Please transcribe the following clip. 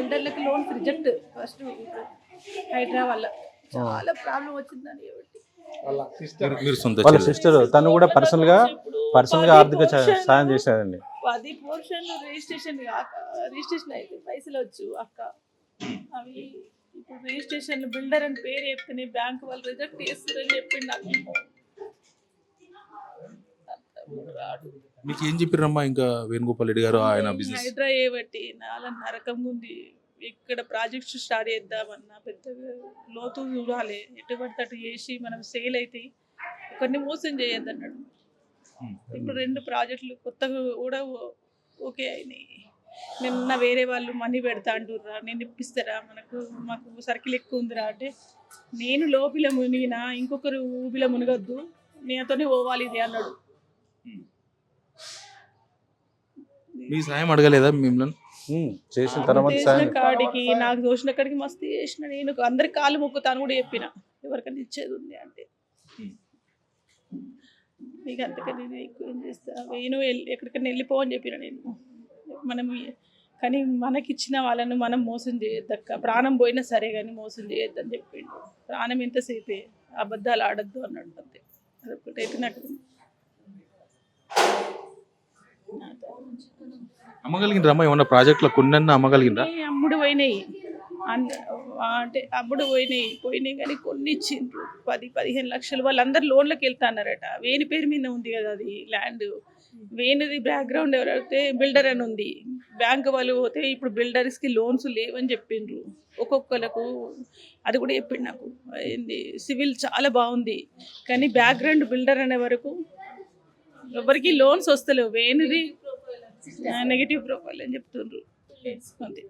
బిల్డర్లకు loans reject first Hydraa వల్ల చాలా problem వచ్చిందని మీరు సొంత వాళ్ళ చెల్లి. సిస్టర్ తను కూడా పర్సనల్ గా ఆర్థిక సాయం చేశారండి. 10% రిజిస్ట్రేషన్ అయితే పైసలు వచ్చు అక్క. అవి ఇప్పుడు రిజిస్ట్రేషన్ బిల్డర్ అని పేరు చెప్తేనే బ్యాంక్ వాళ్ళు రిజెక్ట్ చేస్తారని చెప్పిండు నాకు. మీకు ఏం చెప్పారమ్మా ఇంకా వేణుగోపాల్ రెడ్డి గారు ఆయన బిజినెస్? హైడ్రా చేయబట్టి నాలుగు నరకంగా ఉంది. ఇక్కడ ప్రాజెక్ట్స్ స్టార్ట్ చేద్దామన్నా పెద్దగా లోతు చూడాలి, ఎటువంటి అటు చేసి మనం సేల్ అయితే ఒకరిని మోసం చేయొద్దు అన్నాడు. ఇప్పుడు 2 ప్రాజెక్టులు కొత్తగా కూడా ఓకే అయినాయి. నిన్న వేరే వాళ్ళు మనీ పెడతా అంటుర్రా, నేను ఇప్పిస్తారా, మాకు సర్కిల్ ఎక్కువ ఉందిరా అంటే, నేను లోపల మునిగినా ఇంకొకరు ఊబిలో మునగొద్దు, నేతోనే పోవాలి ఇది అన్నాడు. మీ సాయం అడగలేదా మిమ్మల్ని? చేసిన తర్వాత చేసిన కాడికి నాకు దోషిన కాడికి మస్తు చేసిన. నేను అందరికి కాళ్ళు మొక్కుతాను కూడా చెప్పిన, ఎవరికైనా ఇచ్చేది ఉంది అంటే. నీకు అంతకని నేను ఎక్కువ ఏం చేస్తా, నేను ఎక్కడికైనా వెళ్ళిపోవని చెప్పిన నేను. మనం కానీ మనకిచ్చిన వాళ్ళను మనం మోసం చేయొద్దక్క, ప్రాణం పోయినా సరే కానీ మోసం చేయొద్దని చెప్పిండు. ప్రాణం ఎంతసేపే, అబద్ధాలు ఆడద్దు అన్నాడు. అంతే, అదొకటైతే నాకు. అమ్మగలిగినరా అమ్మ ఏమన్నా ప్రాజెక్టులో కొన్ని అమ్మగలిగినరా? అమ్ముడు పోయినాయి అంటే అమ్ముడు పోయినాయి కానీ కొన్ని ఇచ్చిండ్రు. 10-15 లక్షలు. వాళ్ళందరూ లోన్లకు వెళ్తాన్నారట. వేణి పేరు మీద ఉంది కదా అది ల్యాండ్. వేణిది బ్యాక్గ్రౌండ్ ఎవరైతే బిల్డర్ అని ఉంది. బ్యాంకు వాళ్ళు పోతే ఇప్పుడు బిల్డర్స్కి లోన్స్ లేవని చెప్పిండ్రు ఒక్కొక్కలకు. అది కూడా చెప్పిండు నాకు. ఏంది సివిల్ చాలా బాగుంది కానీ బ్యాక్గ్రౌండ్ బిల్డర్ అనే వరకు ఎవరికి లోన్స్ వస్తలేవు. వేణిది నెగిటివ్ ప్రొఫైల్ అని చెప్తుండ్రు. అంతే.